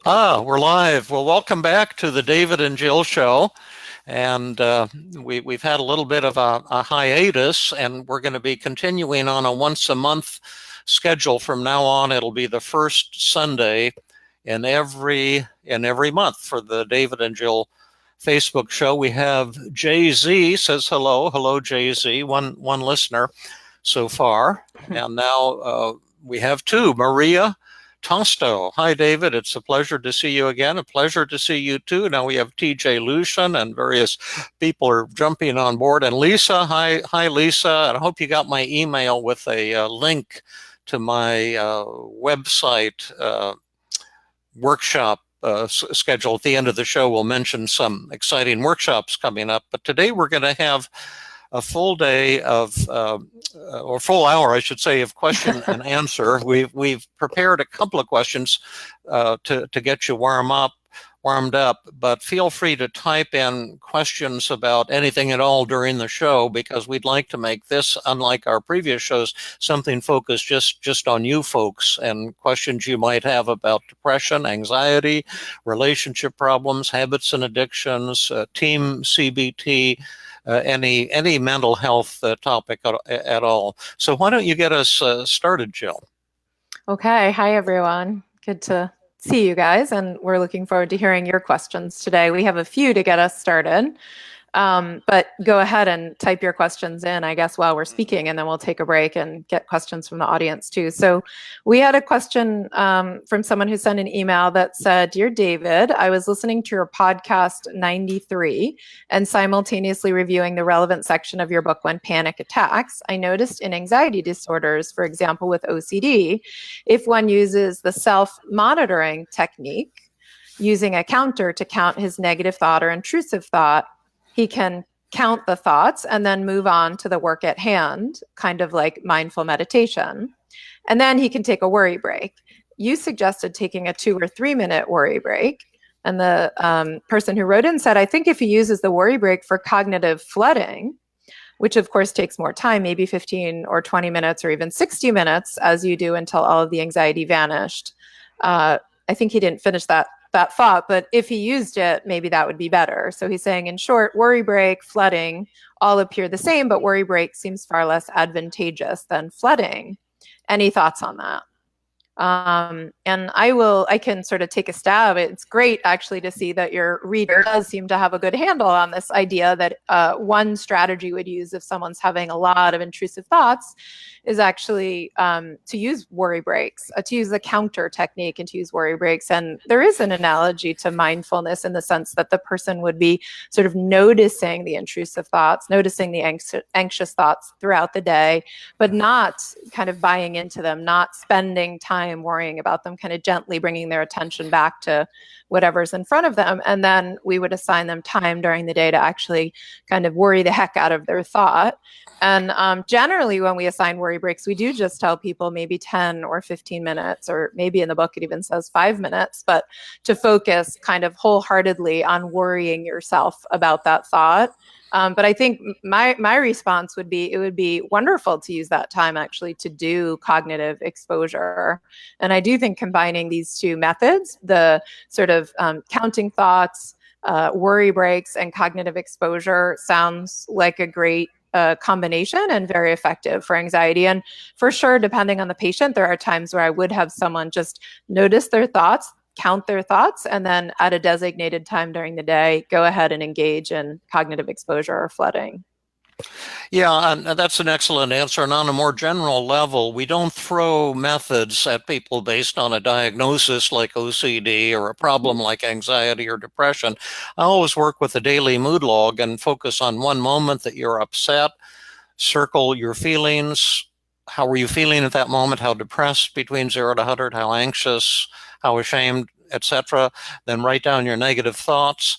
We're live. Well, welcome back to the David and Jill Show. And we've had a little bit of a hiatus, and we're going to be continuing on a once a month schedule from now on. It'll be the first Sunday in every month for the David and Jill Facebook show. We have Jay-Z says hello Jay-Z, one listener so far, and now we have two. Maria Tosto. Hi, David. It's a pleasure to see you again. A pleasure to see you too. Now we have TJ Lucian and various people are jumping on board. And Lisa, hi, Lisa. And I hope you got my email with a link to my website workshop schedule. At the end of the show, we'll mention some exciting workshops coming up. But today we're going to have a full day of, or full hour, I should say, of question and answer. We've prepared a couple of questions to get you warmed up, but feel free to type in questions about anything at all during the show, because we'd like to make this, unlike our previous shows, something focused just on you folks and questions you might have about depression, anxiety, relationship problems, habits and addictions, team CBT, any mental health topic at all. So why don't you get us started, Jill? Okay. Hi, everyone. Good to see you guys, and we're looking forward to hearing your questions today. We have a few to get us started. But go ahead and type your questions in, I guess, while we're speaking, and then we'll take a break and get questions from the audience too. So we had a question from someone who sent an email that said, "Dear David, I was listening to your podcast 93 and simultaneously reviewing the relevant section of your book, When Panic Attacks. I noticed in anxiety disorders, for example, with OCD, if one uses the self-monitoring technique, using a counter to count his negative thought or intrusive thought, he can count the thoughts and then move on to the work at hand, kind of like mindful meditation. And then he can take a worry break. You suggested taking a 2 or 3 minute worry break. And the person who wrote in said, I think if he uses the worry break for cognitive flooding, which of course takes more time, maybe 15 or 20 minutes or even 60 minutes, as you do until all of the anxiety vanished. I think he didn't finish that thought, but if he used it, maybe that would be better. So he's saying, in short, worry break, flooding all appear the same, but worry break seems far less advantageous than flooding. Any thoughts on that? And I can sort of take a stab. It's great actually to see that your reader does seem to have a good handle on this idea that one strategy would use if someone's having a lot of intrusive thoughts is actually to use worry breaks, to use the counter technique and to use worry breaks. And there is an analogy to mindfulness in the sense that the person would be sort of noticing the intrusive thoughts, noticing the anxious thoughts throughout the day, but not kind of buying into them, not spending time worrying about them, kind of gently bringing their attention back to whatever's in front of them. And then we would assign them time during the day to actually kind of worry the heck out of their thought. And generally, when we assign worry breaks, we do just tell people maybe 10 or 15 minutes, or maybe in the book it even says 5 minutes, but to focus kind of wholeheartedly on worrying yourself about that thought. But I think my response would be, it would be wonderful to use that time actually to do cognitive exposure. And I do think combining these two methods, the sort of counting thoughts, worry breaks, and cognitive exposure sounds like a great combination and very effective for anxiety. And for sure, depending on the patient, there are times where I would have someone just notice their thoughts, count their thoughts, and then at a designated time during the day, go ahead and engage in cognitive exposure or flooding. Yeah, and that's an excellent answer. And on a more general level, we don't throw methods at people based on a diagnosis like OCD or a problem like anxiety or depression. I always work with a daily mood log and focus on one moment that you're upset, circle your feelings. How were you feeling at that moment? How depressed between 0 to 100? How anxious? How ashamed, etc. Then write down your negative thoughts.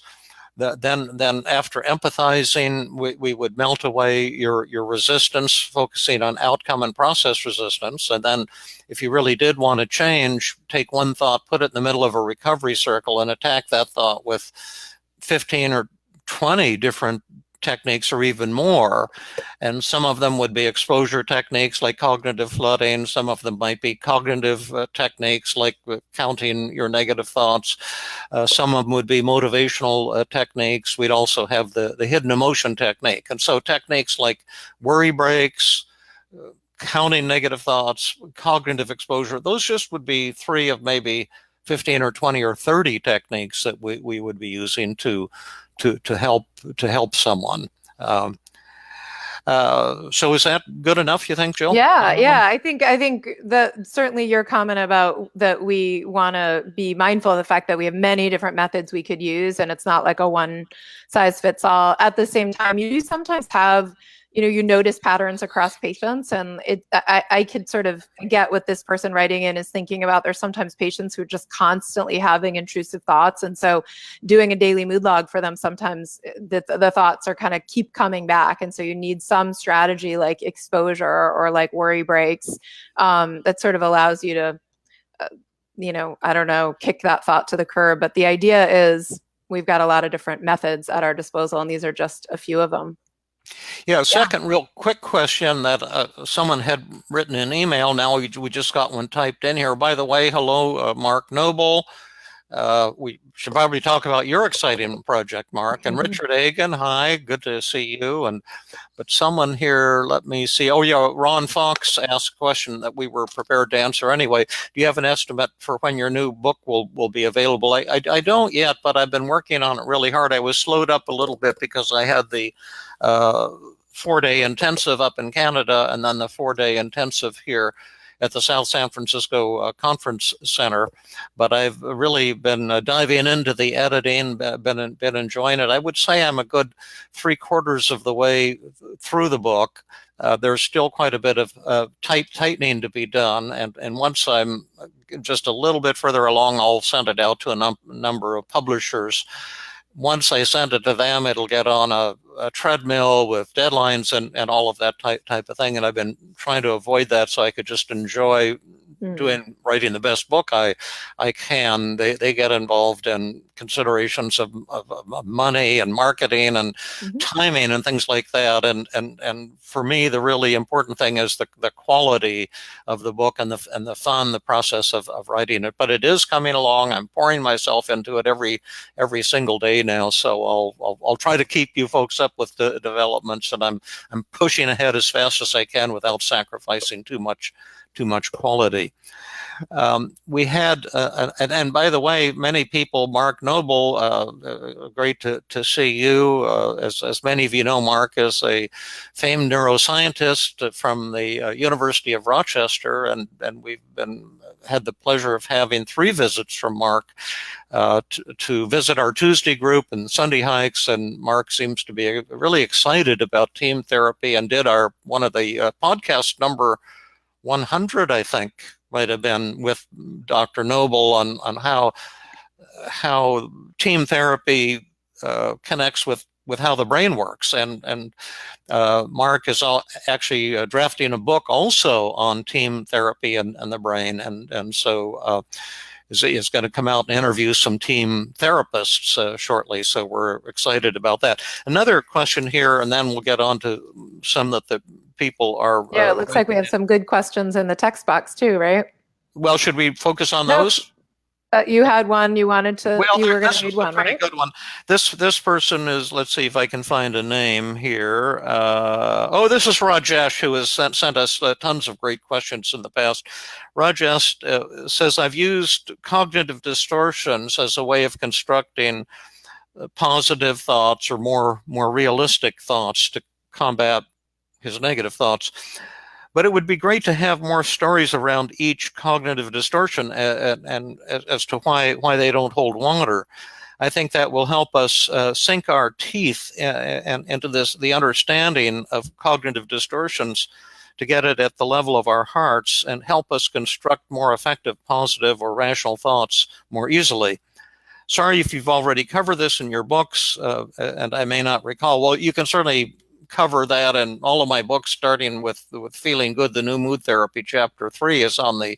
Then after empathizing, we would melt away your resistance, focusing on outcome and process resistance. And then if you really did want to change, take one thought, put it in the middle of a recovery circle, and attack that thought with 15 or 20 different techniques or even more. And some of them would be exposure techniques like cognitive flooding. Some of them might be cognitive techniques like counting your negative thoughts. Some of them would be motivational techniques. We'd also have the hidden emotion technique. And so techniques like worry breaks, counting negative thoughts, cognitive exposure, those just would be 3 of maybe 15 or 20 or 30 techniques that we would be using to help someone. So is that good enough, you think, Jill? Yeah. I think that certainly your comment about that we want to be mindful of the fact that we have many different methods we could use, and it's not like a one size fits all. At the same time, you sometimes have, you notice patterns across patients, and I could sort of get what this person writing in is thinking about. There's sometimes patients who are just constantly having intrusive thoughts, and so doing a daily mood log for them, sometimes the thoughts are kind of keep coming back, and so you need some strategy like exposure or like worry breaks that sort of allows you to, I don't know, kick that thought to the curb. But the idea is we've got a lot of different methods at our disposal, and these are just a few of them. Yeah, second real quick question that someone had written in email. Now we just got one typed in here. By the way, hello, Mark Noble. We should probably talk about your exciting project, Mark. And Richard Agan, hi, good to see you. But someone here, let me see. Oh yeah, Ron Fox asked a question that we were prepared to answer anyway. Do you have an estimate for when your new book will be available? I don't yet, but I've been working on it really hard. I was slowed up a little bit because I had the 4-day intensive up in Canada and then the 4-day intensive here at the South San Francisco Conference Center. But I've really been diving into the editing, been enjoying it. I would say I'm a good 3/4 of the way through the book. There's still quite a bit of tightening to be done. And once I'm just a little bit further along, I'll send it out to a number of publishers. Once I send it to them, it'll get on a treadmill with deadlines and all of that type of thing. And I've been trying to avoid that so I could just enjoy writing the best book I can. They get involved in considerations of money and marketing and timing and things like that. And for me, the really important thing is the quality of the book and the fun, the process of writing it. But it is coming along. I'm pouring myself into it every single day now. So I'll try to keep you folks up with the developments, and I'm pushing ahead as fast as I can without sacrificing too much quality. We had, and by the way, many people, Mark Noble, great to see you. As many of you know, Mark is a famed neuroscientist from the University of Rochester, and we've had the pleasure of having 3 visits from Mark to visit our Tuesday group and Sunday hikes. And Mark seems to be really excited about team therapy and did one of the podcast number 100, I think, might have been with Dr. Noble on how team therapy connects with how the brain works. And Mark is actually drafting a book also on team therapy and the brain. And so is going to come out and interview some team therapists shortly. So we're excited about that. Another question here, and then we'll get on to some that the people are. Yeah, it looks like we have some good questions in the text box too, right? Well, should we focus on those? You had one you wanted to, well, you were going to read one, right? Good one. This person is, let's see if I can find a name here. This is Rajesh, who has sent us tons of great questions in the past. Rajesh says, I've used cognitive distortions as a way of constructing positive thoughts or more realistic thoughts to combat his negative thoughts. But it would be great to have more stories around each cognitive distortion and as to why they don't hold water. I think that will help us sink our teeth into the understanding of cognitive distortions to get it at the level of our hearts and help us construct more effective, positive, or rational thoughts more easily. Sorry if you've already covered this in your books, and I may not recall. Well, you can certainly cover that in all of my books, starting with Feeling Good, the New Mood Therapy. Chapter 3 is on the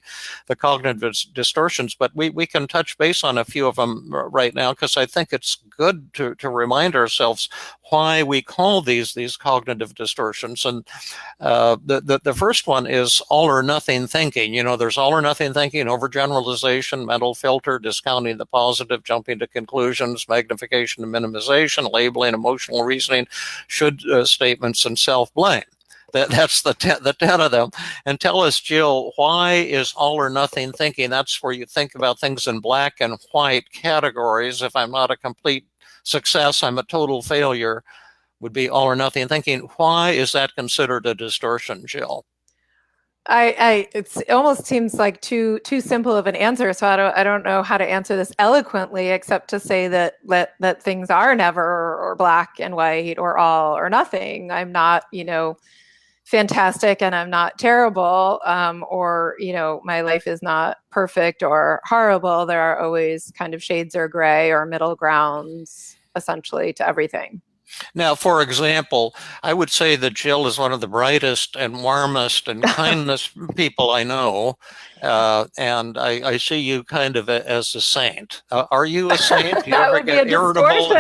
cognitive distortions, but we can touch base on a few of them right now, because I think it's good to remind ourselves why we call these cognitive distortions. And the first one is all or nothing thinking. There's all or nothing thinking, overgeneralization, mental filter, discounting the positive, jumping to conclusions, magnification and minimization, labeling, emotional reasoning, should statements, and self-blame. That's the 10 of them. And tell us, Jill, why is all or nothing thinking? That's where you think about things in black and white categories. If I'm not a complete success, I'm a total failure, would be all or nothing thinking. Why is that considered a distortion, Jill? It almost seems like too simple of an answer. So I don't know how to answer this eloquently, except to say that things are never or black and white or all or nothing. I'm not, fantastic and I'm not terrible, or, my life is not perfect or horrible. There are always kind of shades or gray or middle grounds, essentially, to everything. Now, for example, I would say that Jill is one of the brightest and warmest and kindest people I know, and I see you kind of as a saint. Are you a saint? Do you ever get irritable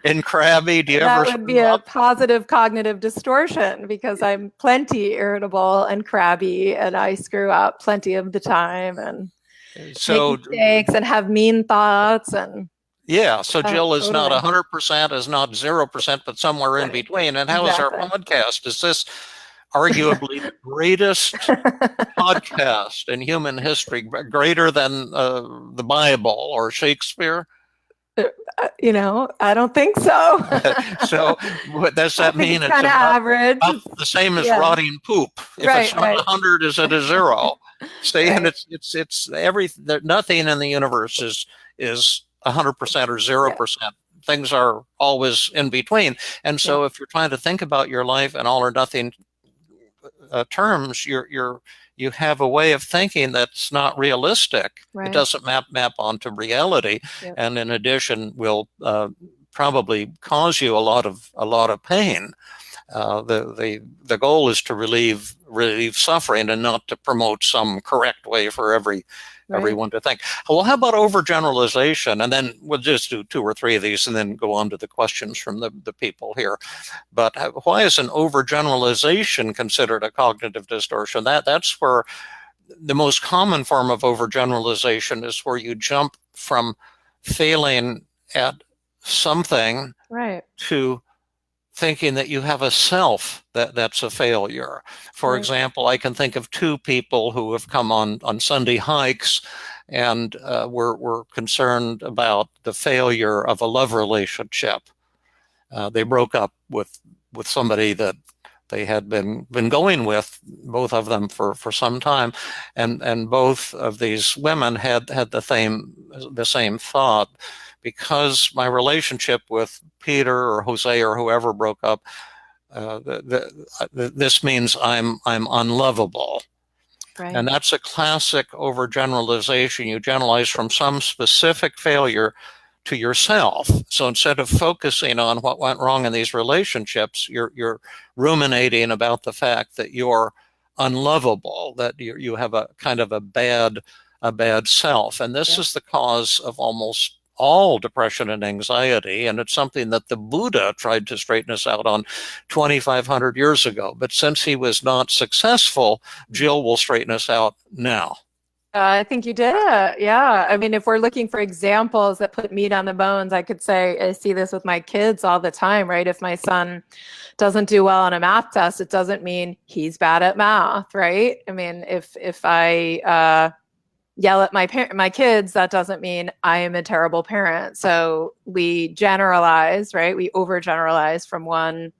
and crabby? Do you ever? That would be a positive cognitive distortion, because I'm plenty irritable and crabby, and I screw up plenty of the time and make mistakes and have mean thoughts and. Yeah, so Jill is not 100%, is not 0%, but somewhere in between. And how is our podcast? Is this arguably the greatest podcast in human history, greater than the Bible or Shakespeare? I don't think so. So what does that mean? It's kind of average. About the same as rotting poop. If it's not 100, is it a 0? And it's nothing in the universe is 100% or 0%. Yeah. Things are always in between. And so if you're trying to think about your life in all or nothing terms, you have a way of thinking that's not realistic. Right. It doesn't map onto reality. Yep. And in addition, will probably cause you a lot of pain. The goal is to relieve suffering and not to promote some correct way for everyone to think. Well, how about overgeneralization? And then we'll just do 2 or 3 of these and then go on to the questions from the people here. But why is an overgeneralization considered a cognitive distortion? That's where the most common form of overgeneralization is where you jump from failing at something to thinking that you have a self that's a failure. For example, I can think of 2 people who have come on Sunday hikes and were concerned about the failure of a love relationship. They broke up with somebody that they had been going with, both of them, for some time, and both of these women had the same thought. Because my relationship with Peter or Jose or whoever broke up, this means I'm unlovable. Right. And that's a classic overgeneralization. You generalize from some specific failure to yourself. So instead of focusing on what went wrong in these relationships, you're ruminating about the fact that you're unlovable, that you have a kind of a bad self. And this is the cause of almost all depression and anxiety, and it's something that the Buddha tried to straighten us out on 2,500 years ago. But since he was not successful, Jill will straighten us out now. I think you did it. Yeah. I mean, if we're looking for examples that put meat on the bones, I could say I see this with my kids all the time, right? If my son doesn't do well on a math test, it doesn't mean he's bad at math, right? I mean, if I yell at my kids, that doesn't mean I am a terrible parent. So we generalize, right? We overgeneralize from one,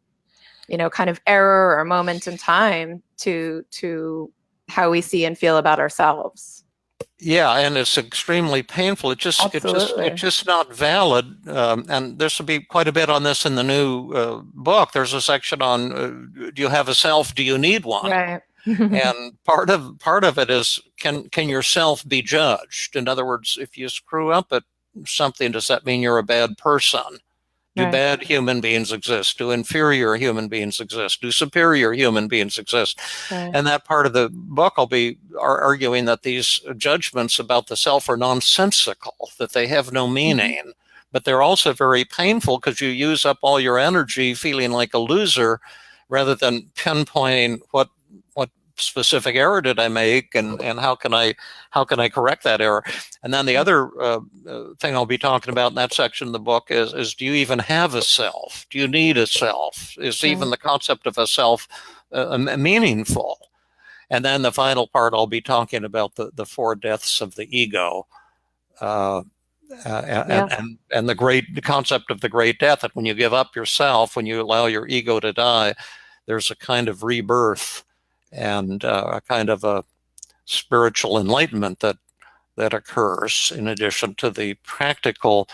kind of error or moment in time to how we see and feel about ourselves. Yeah, and it's extremely painful. It's just not valid. And there will be quite a bit on this in the new book. There's a section on do you have a self? Do you need one? Right. And part of it is can yourself be judged? In other words, if you screw up at something, does that mean you're a bad person? Do Right. bad human beings exist? Do inferior human beings exist? Do superior human beings exist? Right. And that part of the book, I'll be arguing that these judgments about the self are nonsensical, that they have no meaning, but they're also very painful because you use up all your energy feeling like a loser rather than pinpointing what specific error did I make, and how can I correct that error? And then the other thing I'll be talking about in that section of the book is do you even have a self? Do you need a self? Is even the concept of a self meaningful? And then the final part, I'll be talking about the four deaths of the ego. And the concept of the great death, that when you give up yourself, when you allow your ego to die, there's a kind of rebirth and a kind of a spiritual enlightenment that occurs, in addition to the practical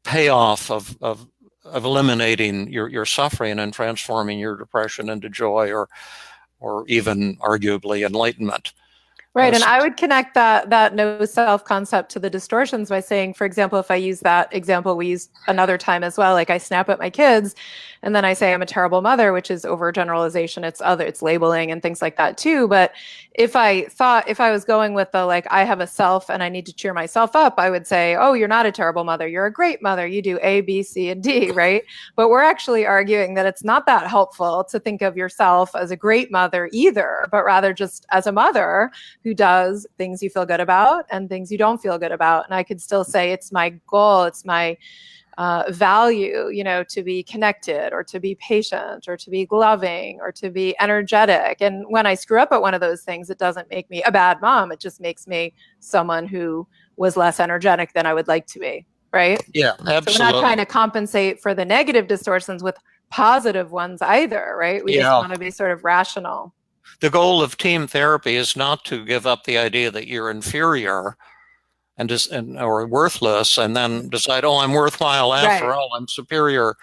payoff of eliminating your suffering and transforming your depression into joy, or even arguably enlightenment. Right. And I would connect that no self concept to the distortions by saying, for example, if I use that example we used another time as well, like I snap at my kids and then I say I'm a terrible mother, which is overgeneralization. It's labeling and things like that too. But if I was going with the, like, I have a self and I need to cheer myself up, I would say, oh, you're not a terrible mother. You're a great mother. You do A, B, C, and D, right? But we're actually arguing that it's not that helpful to think of yourself as a great mother either, but rather just as a mother who does things you feel good about and things you don't feel good about. And I could still say it's my goal, it's my value, to be connected or to be patient or to be loving or to be energetic. And when I screw up at one of those things, it doesn't make me a bad mom. It just makes me someone who was less energetic than I would like to be. Right? Yeah, absolutely. So we're not trying to compensate for the negative distortions with positive ones either, right? We just want to be sort of rational. The goal of team therapy is not to give up the idea that you're inferior or worthless, and then decide, oh, I'm worthwhile after all, I'm superior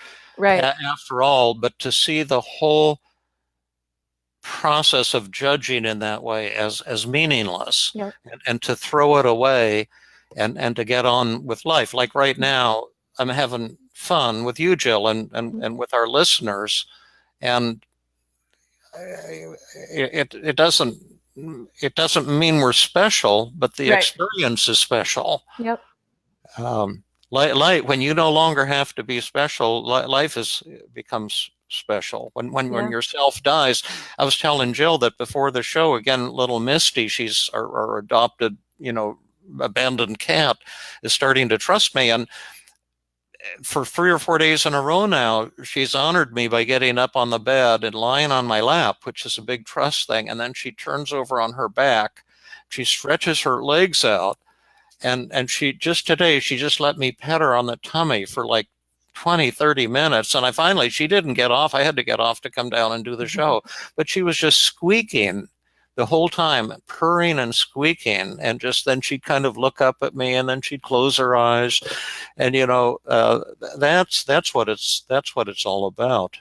after all, but to see the whole process of judging in that way as meaningless, and to throw it away and to get on with life. Like right now, I'm having fun with you, Jill, and with our listeners, and it doesn't mean we're special, but the experience is special. Yep. When you no longer have to be special, life becomes special. When your self dies, I was telling Jill that before the show, again, little Misty, she's our adopted, abandoned cat, is starting to trust me, and for 3 or 4 days in a row now, she's honored me by getting up on the bed and lying on my lap, which is a big trust thing. And then she turns over on her back, she stretches her legs out, and she just let me pet her on the tummy for like 20, 30 minutes. And she didn't get off. I had to get off to come down and do the show, but she was just squeaking the whole time, purring and squeaking, and then she'd kind of look up at me, and then she'd close her eyes, and that's what it's all about.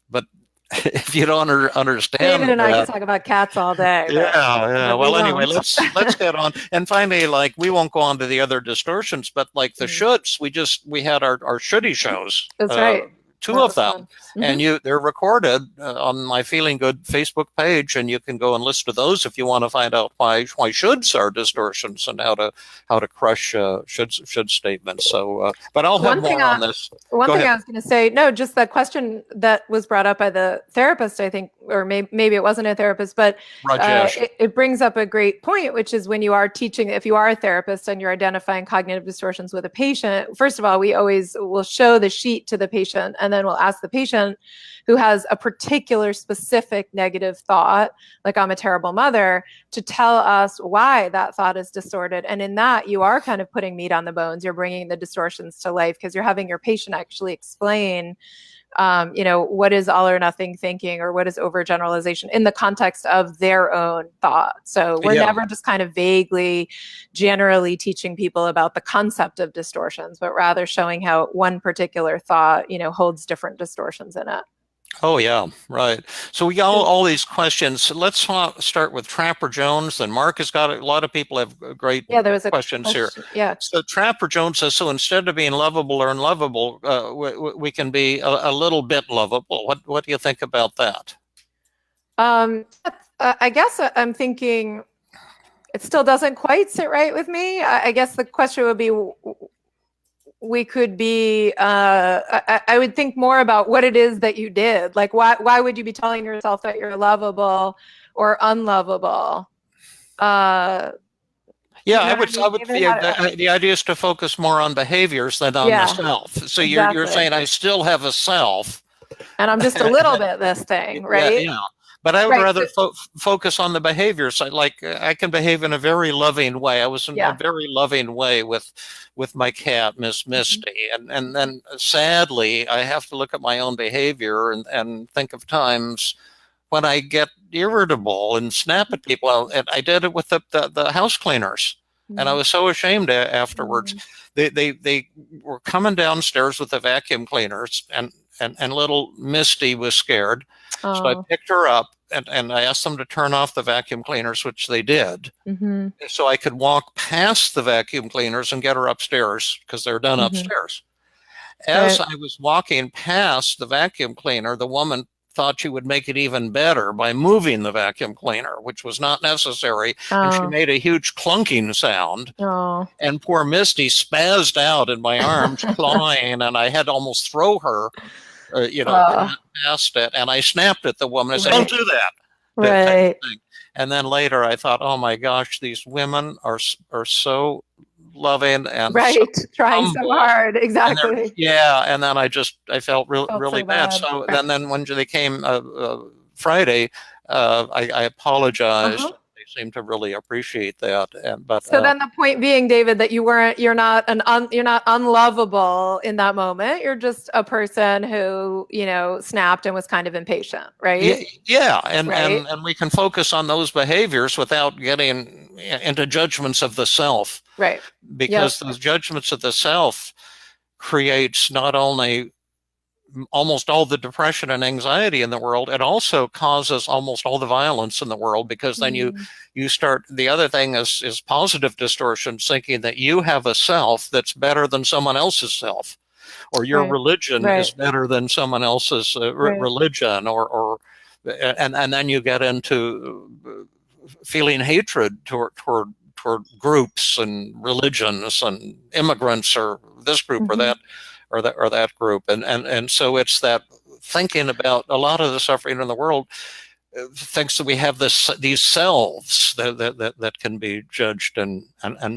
But if you don't understand, David and I can talk about cats all day. Yeah. Well, anyway, let's get on. And finally, like, we won't go on to the other distortions, but like the shoulds, we had our shouldy shows. That's right. 2 of them, and they're recorded on my Feeling Good Facebook page, and you can go and listen to those if you want to find out why shoulds are distortions and how to crush should statements. So, but I'll have more on this. One thing I was going to say, no, just that question that was brought up by the therapist, I think, or maybe it wasn't a therapist, but it brings up a great point, which is when you are teaching, if you are a therapist and you're identifying cognitive distortions with a patient, first of all, we always will show the sheet to the patient, and then we'll ask the patient who has a particular specific negative thought, like I'm a terrible mother, to tell us why that thought is distorted. And in that, you are kind of putting meat on the bones. You're bringing the distortions to life because you're having your patient actually explain, what is all or nothing thinking, or what is overgeneralization in the context of their own thought. So we're never just kind of vaguely, generally teaching people about the concept of distortions, but rather showing how one particular thought, holds different distortions in it. Oh yeah, right. So we got all these questions. So let's start with Trapper Jones. Then Mark has got a lot of people have great Yeah, there was a questions here. question. Yeah. So Trapper Jones says, so instead of being lovable or unlovable, we can be a little bit lovable. What do you think about that? I guess I'm thinking it still doesn't quite sit right with me. I guess the question would be we could be I would think more about what it is that you did. Like why would you be telling yourself that you're lovable or unlovable? Yeah, You know what I mean, I would David? the idea is to focus more on behaviors than on the Yeah, self. So you're exactly. saying I still have a self. And I'm just a little bit this thing, Yeah, right? yeah. But I would Right. rather focus on the behaviors. I can behave in a very loving way. I was in a Yeah. very loving way with my cat, Miss Mhm. Misty, and then sadly, I have to look at my own behavior and think of times when I get irritable and snap at people. And I did it with the house cleaners, and I Mhm. was so ashamed afterwards. Mhm. They were coming downstairs with the vacuum cleaners, and little Misty was scared. So I Oh. picked her up and I asked them to turn off the vacuum cleaners, which they did. Mhm. So I could walk past the vacuum cleaners and get her upstairs because they're done Mhm. upstairs. As Right. I was walking past the vacuum cleaner, the woman thought she would make it even better by moving the vacuum cleaner, which was not necessary. And she Oh. made a huge clunking sound. Oh. And poor Misty spazzed out in my arms, clawing, and I had to almost throw her, Oh. past it. And I snapped at the woman. I said, "Don't Right. do that." That type Right. of thing. And then later I thought, oh my gosh, these women are so loving and so Right. Trying so humble. hard. And they're, Exactly. yeah, and then I felt Felt really so bad. bad. So then when they came Friday, I Uh-huh. apologized. They seemed to really appreciate that. And but So then the point being, David, that you're not you're not unlovable in that moment. You're just a person who, snapped and was kind of impatient, Yeah, right? yeah, and Right. we can focus on those behaviors without getting into judgments of the self, Right. Yep. because those judgments of the self creates not only almost all the depression and anxiety in the world, it also causes almost all the violence in the world, because then Mm. you start, the other thing is positive distortion, thinking that you have a self that's better than someone else's self, or your Right. religion is Right. better than someone else's Right. religion, or and then you get into feeling hatred toward groups and religions and immigrants, or this group or Mhm. that or that group, and so it's that thinking about a lot of the suffering in the world, thinks that we have these selves that can be judged and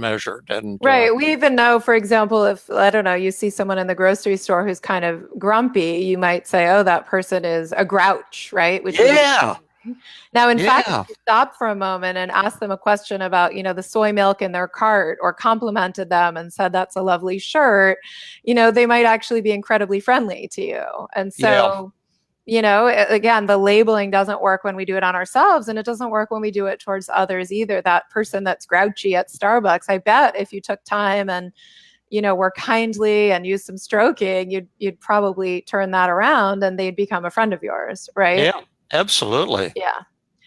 measured, and Right. We even know, for example, if, I don't know, you see someone in the grocery store who's kind of grumpy, you might say, oh, that person is a grouch, right? Which is a yeah, thing. Now, in fact, if yeah, you stop for a moment and ask them a question about, the soy milk in their cart, or complimented them and said, that's a lovely shirt, they might actually be incredibly friendly to you. And yeah, so, again, the labeling doesn't work when we do it on ourselves, and it doesn't work when we do it towards others either. That person that's grouchy at Starbucks, I bet if you took time and were kindly and used some stroking, you'd probably turn that around and they'd become a friend of yours, right? yeah, absolutely, Yeah.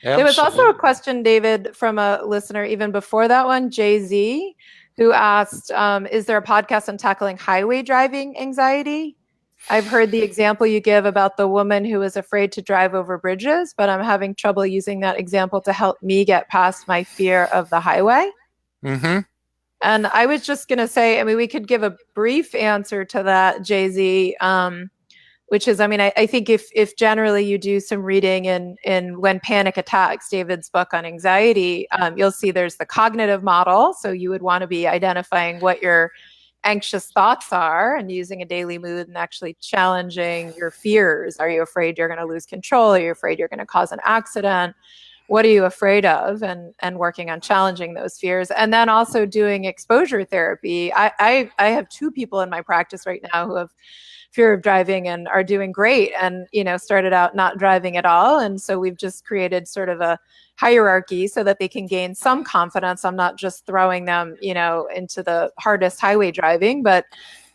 There was also a absolutely. question, David, from a listener even before that one, Jay Z, who asked, is there a podcast on tackling highway driving anxiety? I've heard the example you give about the woman who was afraid to drive over bridges, but I'm having trouble using that example to help me get past my fear of the highway. Mm-hmm. And I was just going to say, I mean, we could give a brief answer to that, Jay Z, which is, I mean, I think if generally you do some reading in When Panic Attacks, David's book on anxiety, you'll see there's the cognitive model. So you would want to be identifying what your anxious thoughts are and using a daily mood and actually challenging your fears. Are you afraid you're going to lose control? Are you afraid you're going to cause an accident? What are you afraid of? And working on challenging those fears. And then also doing exposure therapy. I have two people in my practice right now who have fear of driving and are doing great, and started out not driving at all, and so we've just created sort of a hierarchy so that they can gain some confidence. I'm not just throwing them into the hardest highway driving, but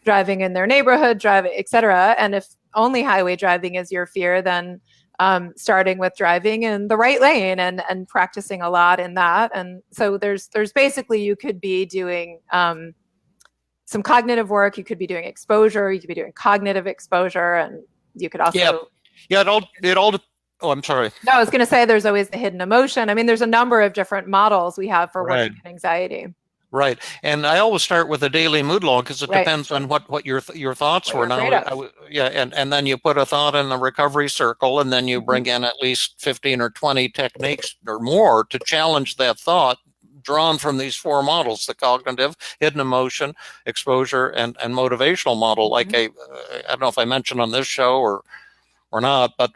driving in their neighborhood, driving, etc. And if only highway driving is your fear, then starting with driving in the right lane and practicing a lot in that. And so there's basically, you could be doing some cognitive work, you could be doing exposure, you could be doing cognitive exposure, and you could also oh, I'm sorry. No, I was going to say there's always the hidden emotion. I mean, there's a number of different models we have for Right. working in anxiety. Right, and I always start with a daily mood log because it Right. depends on what your thoughts What were. you're Now, afraid of. yeah, and then you put a thought in the recovery circle, and then you Mhm. bring in at least 15 or 20 techniques or more to challenge that thought, drawn from these four models: the cognitive, hidden emotion, exposure, and motivational model. Like Mhm. I don't know if I mentioned on this show or not, but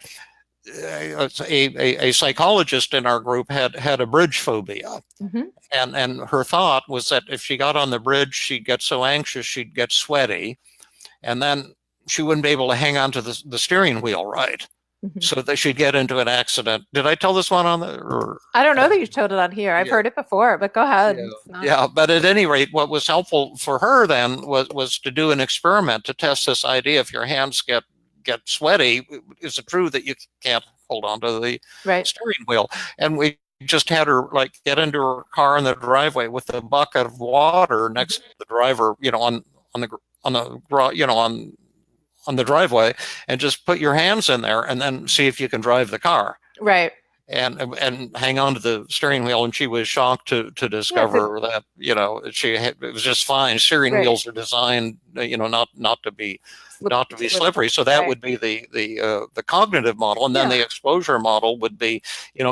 a psychologist in our group had a bridge phobia. Mhm. And her thought was that if she got on the bridge, she'd get so anxious, she'd get sweaty, and then she wouldn't be able to hang on to the steering wheel right. Mhm. So that she'd get into an accident. Did I tell this one on the? I don't know that you've told it on here. I've Yeah. heard it before, but go ahead. Yeah. It's not- Yeah, but at any rate, what was helpful for her then was to do an experiment to test this idea. If your hands get sweaty, is it true that you can't hold on to the Right. steering wheel? And we just had her like get into her car in the driveway with a bucket of water next to the driver, on the driveway, and just put your hands in there and then see if you can drive the car. Right. And hang on to the steering wheel. And she was shocked to discover that it was just fine. Steering Right. wheels are designed not to be slippery. So that Right. would be the cognitive model. And then Yeah. the exposure model would be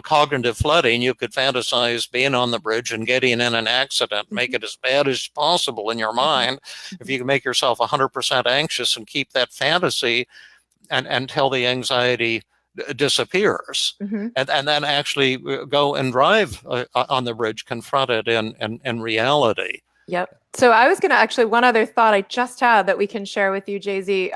cognitive flooding. You could fantasize being on the bridge and getting in an accident, make it as bad as possible in your mind. If you can make yourself 100% anxious and keep that fantasy until the anxiety disappears, Mhm. and then actually go and drive on the bridge, confronted in reality. Yep. So I was going to actually, one other thought I just had that we can share with you, JZ.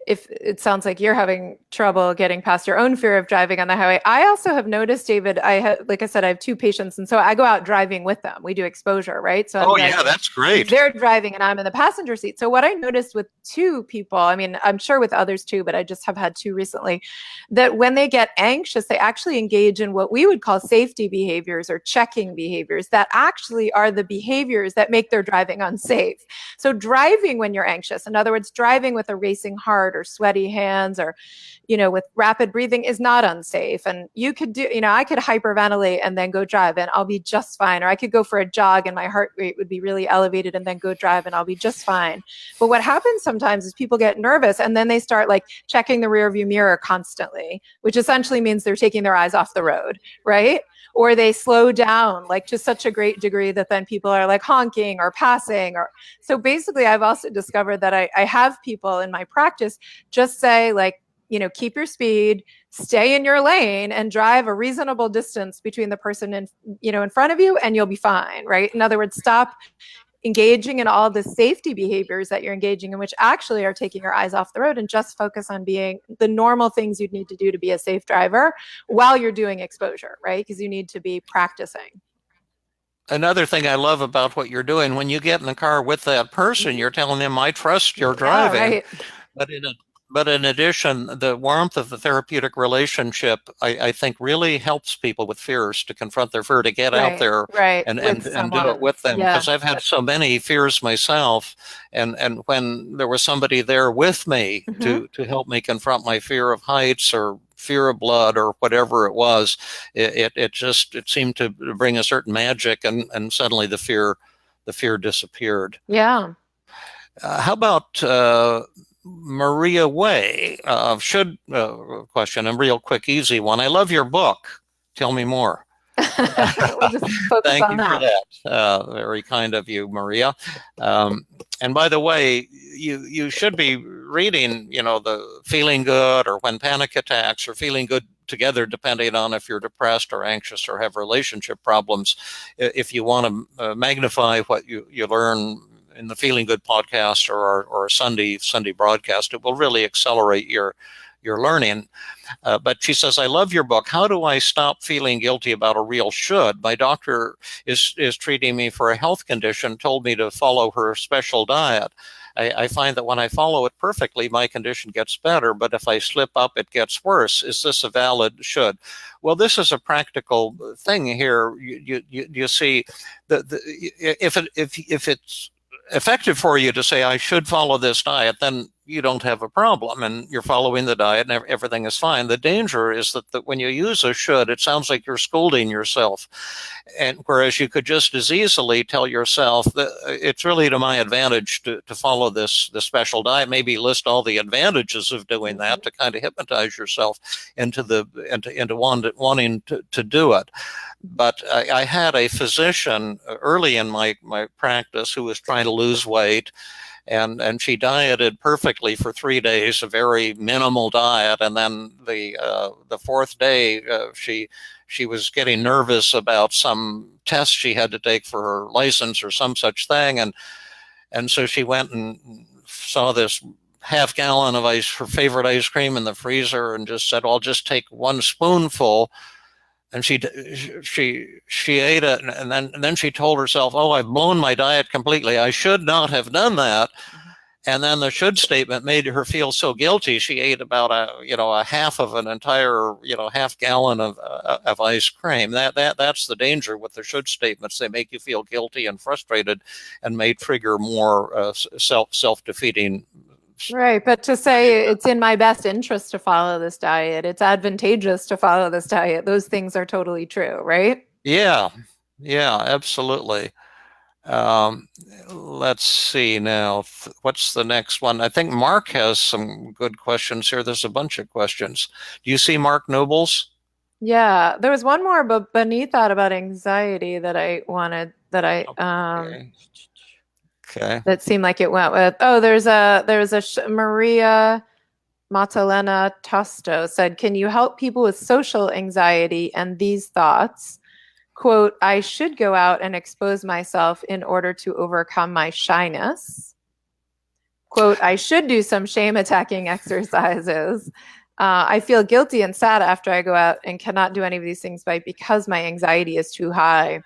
If it sounds like you're having trouble getting past your own fear of driving on the highway, I also have noticed, David, like I said, I have two patients, and so I go out driving with them. We do exposure, right? So Yeah, that's great. They're driving and I'm in the passenger seat. So what I noticed with two people, I mean, I'm sure with others too, but I just have had two recently, that when they get anxious, they actually engage in what we would call safety behaviors or checking behaviors that actually are the behaviors that make their driving unsafe. So driving when you're anxious, in other words, driving with a racing heart or sweaty hands or, with rapid breathing is not unsafe. And you could do, I could hyperventilate and then go drive and I'll be just fine. Or I could go for a jog and my heart rate would be really elevated and then go drive and I'll be just fine. But what happens sometimes is people get nervous and then they start like checking the rearview mirror constantly, which essentially means they're taking their eyes off the road, right? Or they slow down like to such a great degree that then people are like honking or passing. Or so basically I've also discovered that I have people in my practice just say like, keep your speed, stay in your lane and drive a reasonable distance between the person in front of you and you'll be fine, right? In other words, stop engaging in all the safety behaviors that you're engaging in, which actually are taking your eyes off the road, and just focus on being the normal things you'd need to do to be a safe driver while you're doing exposure, right? Because you need to be practicing. Another thing I love about what you're doing, when you get in the car with that person, you're telling them, I trust your driving. Yeah, right. But in addition, the warmth of the therapeutic relationship, I think, really helps people with fears to confront their fear, to get out there and do it with them. Because I've had so many fears myself, and when there was somebody there with me to help me confront my fear of heights or fear of blood or whatever it was, it seemed to bring a certain magic, and suddenly the fear disappeared. Yeah. How about Maria Way? Question, a real quick, easy one. I love your book. Tell me more. We'll just focus Thank on you that. for that. Very kind of you, Maria. And by the way, you should be reading, the Feeling Good or When Panic Attacks or Feeling Good Together, depending on if you're depressed or anxious or have relationship problems. If you want to magnify what you learn in the Feeling Good podcast or a Sunday broadcast, it will really accelerate your learning. But she says, I love your book. How do I stop feeling guilty about a real should? My doctor is treating me for a health condition, told me to follow her special diet. I find that when I follow it perfectly, my condition gets better, but if I slip up, it gets worse. Is this a valid should? Well, this is a practical thing here. You see, if it's effective for you to say, I should follow this diet, then you don't have a problem and you're following the diet and everything is fine. The danger is that when you use a should, it sounds like you're scolding yourself. And whereas you could just as easily tell yourself that it's really to my advantage to follow this special diet, maybe list all the advantages of doing that to kind of hypnotize yourself into wanting to do it. But I had a physician early in my practice who was trying to lose weight, and she dieted perfectly for 3 days, a very minimal diet, and then the fourth day she was getting nervous about some test she had to take for her license or some such thing, and so she went and saw this half-gallon of her favorite ice cream in the freezer, and just said, "Well, I'll just take 1 spoonful." And she ate it, and then she told herself, "Oh, I've blown my diet completely. I should not have done that." And then the should statement made her feel so guilty. She ate about a half of an entire half gallon of ice cream. That's the danger with the should statements. They make you feel guilty and frustrated, and may trigger more self-defeating. Right. But to say it's in my best interest to follow this diet, it's advantageous to follow this diet, those things are totally true, right? Yeah, absolutely. Let's see now. What's the next one? I think Mark has some good questions here. There's a bunch of questions. Do you see Mark Nobles? Yeah, there was one more beneath that about anxiety that I wanted Okay. that seemed like it went with. Oh, there's a Maria Matalena Tosto said, "Can you help people with social anxiety and these thoughts? Quote, I should go out and expose myself in order to overcome my shyness. Quote, I should do some shame attacking exercises. I feel guilty and sad after I go out and cannot do any of these things because my anxiety is too high."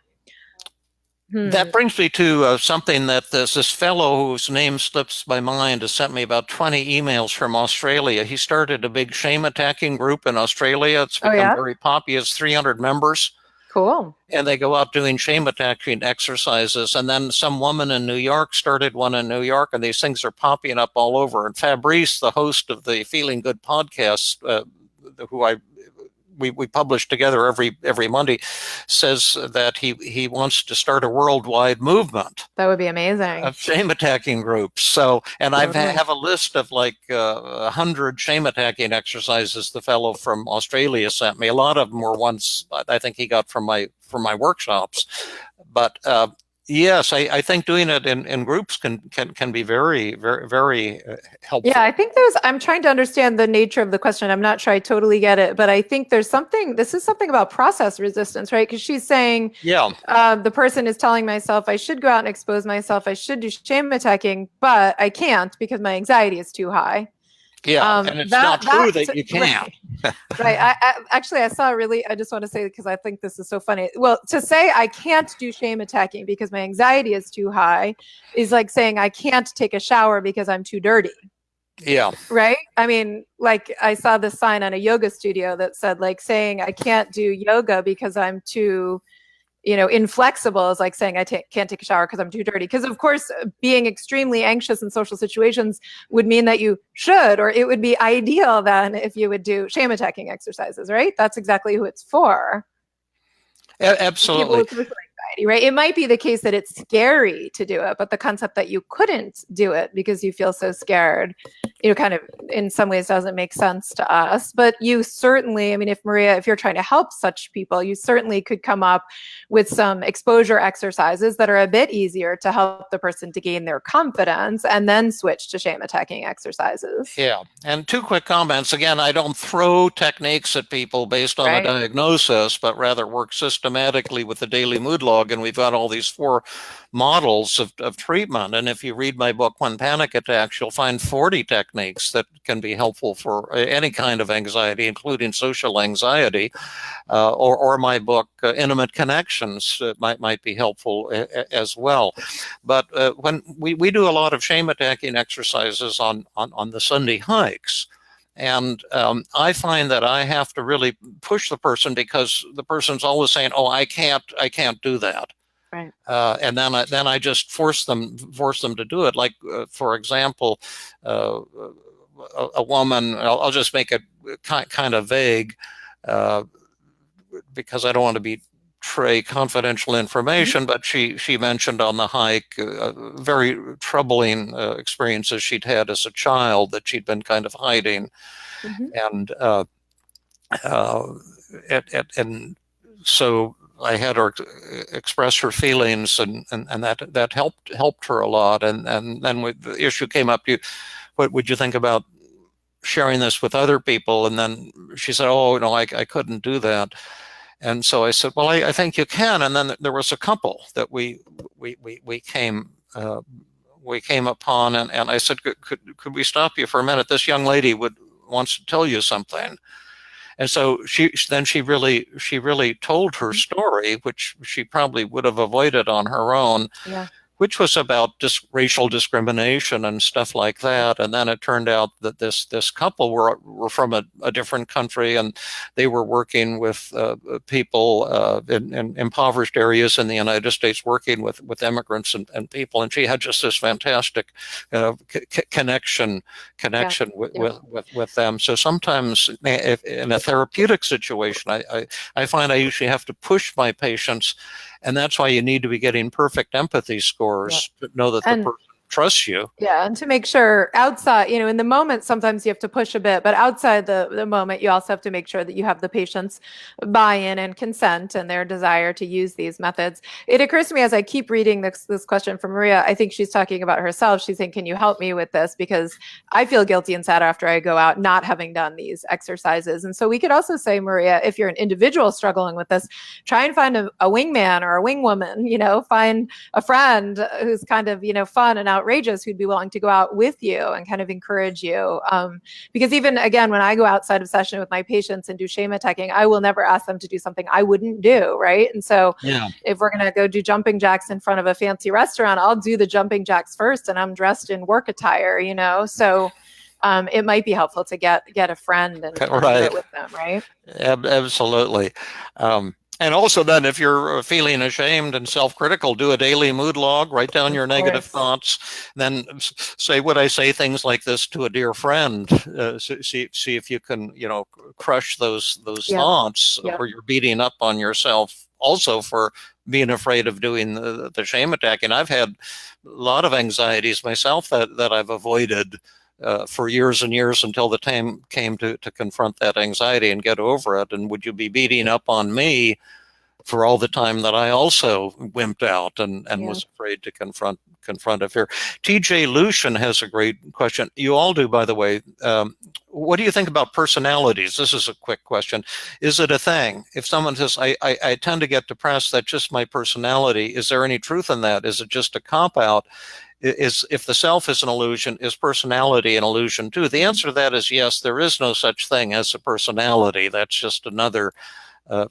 That brings me to something that this fellow whose name slips my mind has sent me about 20 emails from Australia. He started a big shame attacking group in Australia. It's become very popular. It's 300 members. Cool. And they go out doing shame attacking exercises. And then some woman in New York started one in New York, and these things are popping up all over. And Fabrice, the host of the Feeling Good podcast, who we publish together every Monday, says that he wants to start a worldwide movement. That would be amazing. Of shame attacking groups. So, and I have a list of like 100 shame attacking exercises the fellow from Australia sent me. A lot of them were ones I think he got from my workshops. But yes, I think doing it in groups can be very, very, very helpful. Yeah, I think I'm trying to understand the nature of the question. I'm not sure I totally get it, but I think this is something about process resistance, right? Because she's saying, the person is telling myself, I should go out and expose myself. I should do shame attacking, but I can't because my anxiety is too high. Yeah, and it's not true that you can't. Right. I just want to say, because I think this is so funny. Well, to say I can't do shame attacking because my anxiety is too high is like saying I can't take a shower because I'm too dirty. Yeah. Right. I mean, like I saw this sign on a yoga studio that said like saying I can't do yoga because I'm too inflexible is like saying I can't take a shower because I'm too dirty. Because of course, being extremely anxious in social situations would mean that you should, or it would be ideal then if you would do shame attacking exercises, right? That's exactly who it's for. Absolutely. People with anxiety, right? It might be the case that it's scary to do it, but the concept that you couldn't do it because you feel so scared, kind of in some ways doesn't make sense to us. But you certainly, I mean, if you're trying to help such people, you certainly could come up with some exposure exercises that are a bit easier to help the person to gain their confidence and then switch to shame attacking exercises. Yeah. And 2 quick comments. Again, I don't throw techniques at people based on a diagnosis, but rather work systematically with the daily mood log, and we've got all these 4 models of treatment. And if you read my book, When Panic Attacks, you'll find 40 techniques that can be helpful for any kind of anxiety, including social anxiety. Or my book, Intimate Connections, might be helpful as well. But when we do a lot of shame attacking exercises on the Sunday hikes, and I find that I have to really push the person, because the person's always saying, "Oh, I can't do that." Right. And then I just force them to do it. Like for example, a woman. I'll just make it kind of vague, because I don't want to betray confidential information. But she mentioned on the hike very troubling experiences she'd had as a child that she'd been kind of hiding. And so I had her express her feelings, and that helped her a lot. And then the issue came up, what would you think about sharing this with other people? And then she said, "Oh, no, I couldn't do that." And so I said, "Well, I think you can." And then there was a couple that we came upon, and I said, "Could we stop you for a minute? This young lady wants to tell you something." And so she really told her story, which she probably would have avoided on her own. Yeah. Which was about racial discrimination and stuff like that. And then it turned out that this couple were from a different country, and they were working with people in impoverished areas in the United States, working with immigrants and people. And she had just this fantastic connection with them. So sometimes, if in a therapeutic situation, I find I usually have to push my patients. And that's why you need to be getting perfect empathy scores to know that the person trusts you. Yeah, and to make sure outside, in the moment, sometimes you have to push a bit, but outside the moment, you also have to make sure that you have the patient's buy-in and consent and their desire to use these methods. It occurs to me as I keep reading this question from Maria, I think she's talking about herself. She's saying, "Can you help me with this? Because I feel guilty and sad after I go out not having done these exercises." And so we could also say, Maria, if you're an individual struggling with this, try and find a wingman or a wingwoman, find a friend who's kind of, fun and outrageous, who'd be willing to go out with you and kind of encourage you. Because even again, when I go outside of session with my patients and do shame attacking, I will never ask them to do something I wouldn't do, right? And so if we're going to go do jumping jacks in front of a fancy restaurant, I'll do the jumping jacks first, and I'm dressed in work attire, so it might be helpful to get a friend and do it with them, right? Absolutely. And also then, if you're feeling ashamed and self-critical, do a daily mood log, write down your negative thoughts, then say, would I say things like this to a dear friend? See if you can, crush those thoughts, or you're beating up on yourself also for being afraid of doing the shame attack. And I've had a lot of anxieties myself that I've avoided for years and years, until the time came to confront that anxiety and get over it. And would you be beating up on me for all the time that I also wimped out and was afraid to confront a fear? TJ Lucian has a great question. You all do, by the way. What do you think about personalities? This is a quick question. Is it a thing? If someone says, I tend to get depressed, that's just my personality, is there any truth in that? Is it just a cop-out? If the self is an illusion, is personality an illusion too? The answer to that is yes. There is no such thing as a personality. That's just another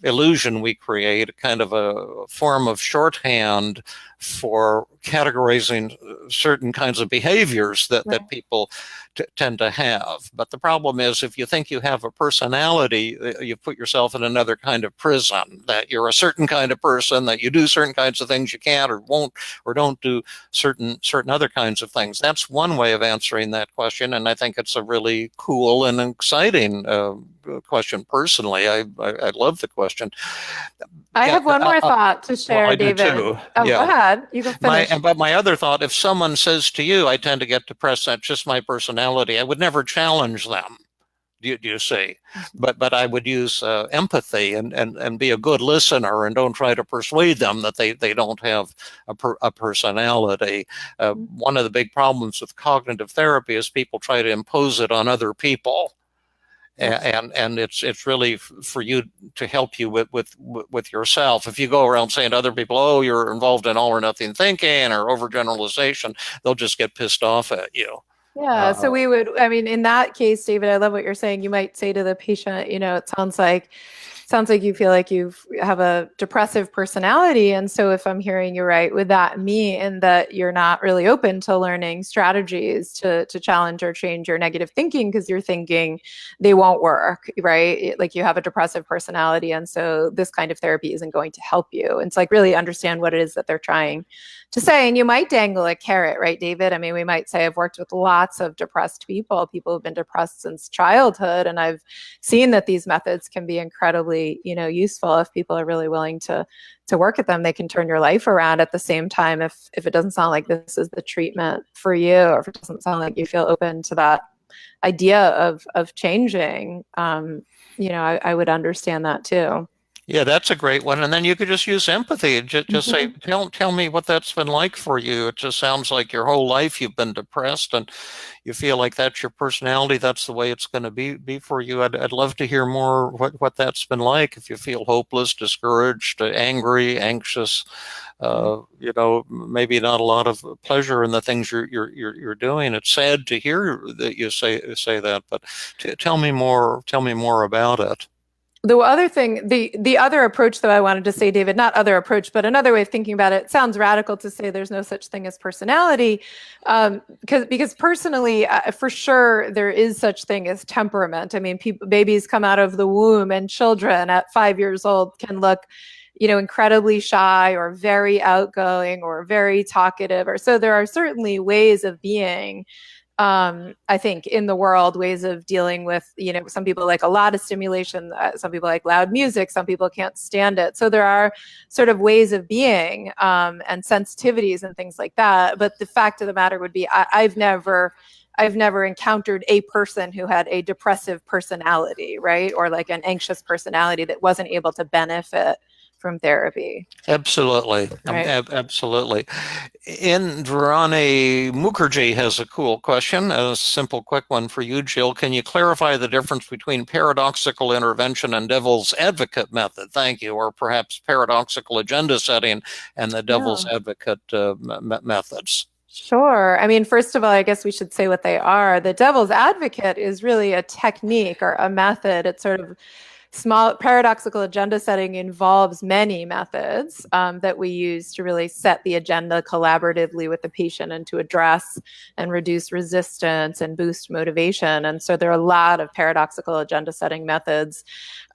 illusion we create, kind of a form of shorthand for categorizing certain kinds of behaviors that people tend to have. But the problem is, if you think you have a personality, you put yourself in another kind of prison, that you're a certain kind of person, that you do certain kinds of things you can't or won't or don't do certain other kinds of things. That's one way of answering that question, and I think it's a really cool and exciting question. Personally, I love the question. I have one more thought to share, I David. do too. Go ahead. You can finish. But my other thought, if someone says to you, I tend to get depressed, that's just my personality, I would never challenge them. Do you see? But I would use empathy and be a good listener, and don't try to persuade them that they don't have a personality. One of the big problems with cognitive therapy is people try to impose it on other people. and it's really for you to help you with yourself. If you go around saying to other people, oh, you're involved in all or nothing thinking or overgeneralization, they'll just get pissed off at you. Yeah, so we would, I mean, in that case, David, I love what you're saying. You might say to the patient, it sounds like you feel like you have a depressive personality. And so if I'm hearing you right, would that mean that you're not really open to learning strategies to challenge or change your negative thinking because you're thinking they won't work, right? Like you have a depressive personality. And so this kind of therapy isn't going to help you. And it's like really understand what it is that they're trying to say. And you might dangle a carrot, right, David? I mean, we might say I've worked with lots of depressed people who've been depressed since childhood. And I've seen that these methods can be incredibly, useful if people are really willing to work at them. They can turn your life around. At the same time, if it doesn't sound like this is the treatment for you, or if it doesn't sound like you feel open to that idea of changing, I would understand that too. Yeah, that's a great one. And then you could just use empathy. Just say, tell me what that's been like for you. It just sounds like your whole life you've been depressed and you feel like that's your personality. That's the way it's going to be for you. I'd love to hear more what that's been like. If you feel hopeless, discouraged, angry, anxious, maybe not a lot of pleasure in the things you're doing. It's sad to hear that you say that, but tell me more about it. The other thing, the other approach that I wanted to say, David, not other approach, but another way of thinking about it, sounds radical to say there's no such thing as personality, because personally, for sure, there is such thing as temperament. I mean, babies come out of the womb and children at 5 years old can look incredibly shy or very outgoing or very talkative, or so there are certainly ways of being. I think in the world, ways of dealing with, some people like a lot of stimulation, some people like loud music, some people can't stand it. So there are sort of ways of being and sensitivities and things like that. But the fact of the matter would be, I've never encountered a person who had a depressive personality, right? Or like an anxious personality that wasn't able to benefit from therapy. Absolutely. Right. Absolutely. Indrani Mukherjee has a cool question, a simple, quick one for you, Jill. Can you clarify the difference between paradoxical intervention and devil's advocate method? Thank you. Or perhaps paradoxical agenda setting and the devil's advocate methods. Sure. I mean, first of all, I guess we should say what they are. The devil's advocate is really a technique or a method. It's sort of small. Paradoxical agenda setting involves many methods that we use to really set the agenda collaboratively with the patient and to address and reduce resistance and boost motivation. And so there are a lot of paradoxical agenda setting methods.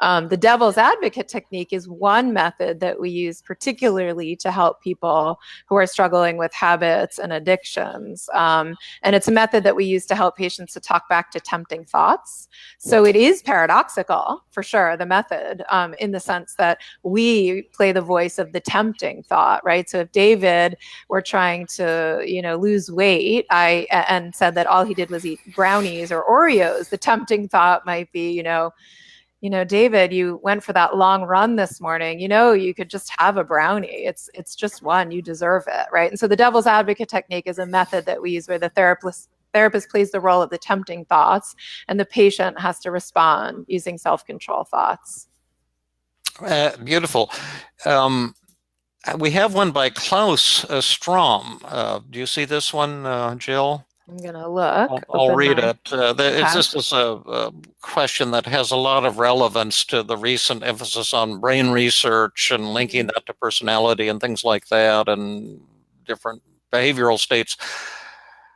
The devil's advocate technique is one method that we use particularly to help people who are struggling with habits and addictions. And it's a method that we use to help patients to talk back to tempting thoughts. So it is paradoxical, for sure, the method, in the sense that we play the voice of the tempting thought, right? So if David were trying to, lose weight, and said that all he did was eat brownies or Oreos, the tempting thought might be, David, you went for that long run this morning. You could just have a brownie. It's just one. You deserve it, right? And so the devil's advocate technique is a method that we use where the therapist plays the role of the tempting thoughts, and the patient has to respond using self-control thoughts. Beautiful. We have one by Klaus Strom. Do you see this one, Jill? I'm going to look. I'll read it. This is a question that has a lot of relevance to the recent emphasis on brain research and linking that to personality and things like that and different behavioral states.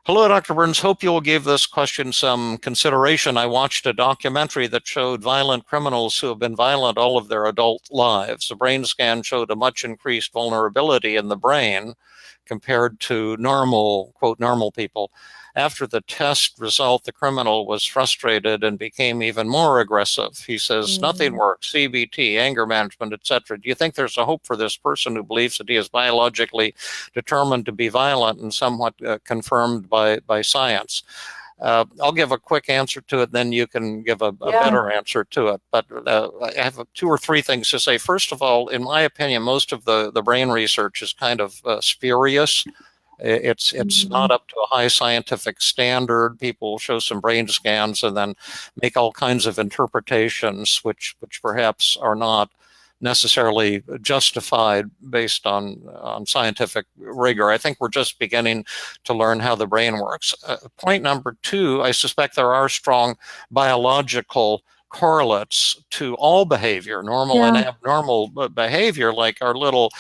Hello, Dr. Burns. Hope you will give this question some consideration. I watched a documentary that showed violent criminals who have been violent all of their adult lives. A brain scan showed a much increased vulnerability in the brain compared to normal, quote, normal people. After the test result, the criminal was frustrated and became even more aggressive. He says, nothing works, CBT, anger management, etc. Do you think there's a hope for this person who believes that he is biologically determined to be violent and somewhat confirmed by science? I'll give a quick answer to it, then you can give a better answer to it. But I have 2 or 3 things to say. First of all, in my opinion, most of the brain research is kind of spurious. It's not up to a high scientific standard. People show some brain scans and then make all kinds of interpretations, which perhaps are not necessarily justified based on scientific rigor. I think we're just beginning to learn how the brain works. Point number two, I suspect there are strong biological correlates to all behavior, normal and abnormal behavior, like our little,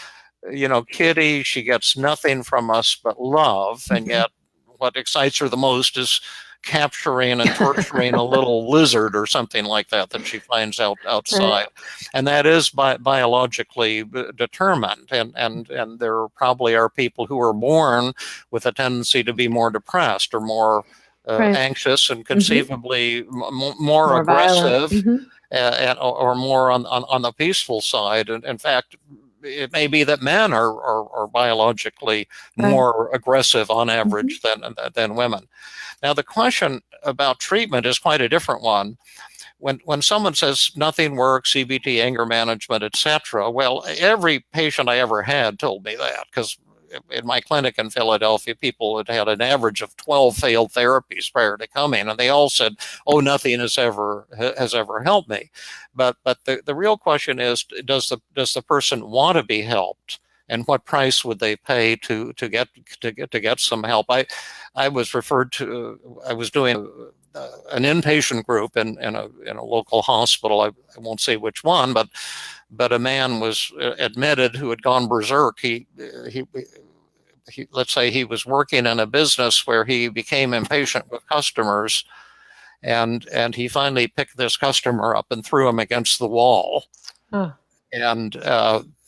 kitty. She gets nothing from us but love, and yet what excites her the most is capturing and torturing a little lizard or something like that she finds outside. Right. And that is biologically determined. And there probably are people who are born with a tendency to be more depressed or more anxious and conceivably more aggressive, or more on the peaceful side. And in fact, it may be that men are biologically more aggressive on average than women. Now, the question about treatment is quite a different one. When someone says nothing works, CBT, anger management, etc., well, every patient I ever had told me that, because in my clinic in Philadelphia, people had had an average of 12 failed therapies prior to coming, and they all said, "Oh, nothing has ever helped me." But the real question is, does the person want to be helped, and what price would they pay to get some help? I was referred to. I was doing an inpatient group in a local hospital. I won't say which one, but a man was admitted who had gone berserk. He let's say he was working in a business where he became impatient with customers, and he finally picked this customer up and threw him against the wall.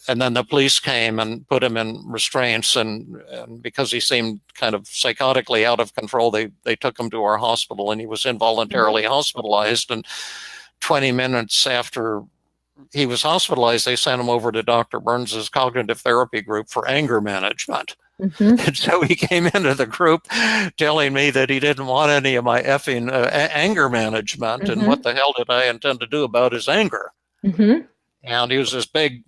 And then the police came and put him in restraints, and because he seemed kind of psychotically out of control, they took him to our hospital, and he was involuntarily hospitalized. And 20 minutes after he was hospitalized, they sent him over to Dr. Burns's cognitive therapy group for anger management. And so he came into the group telling me that he didn't want any of my effing anger management, and what the hell did I intend to do about his anger? And he was this big,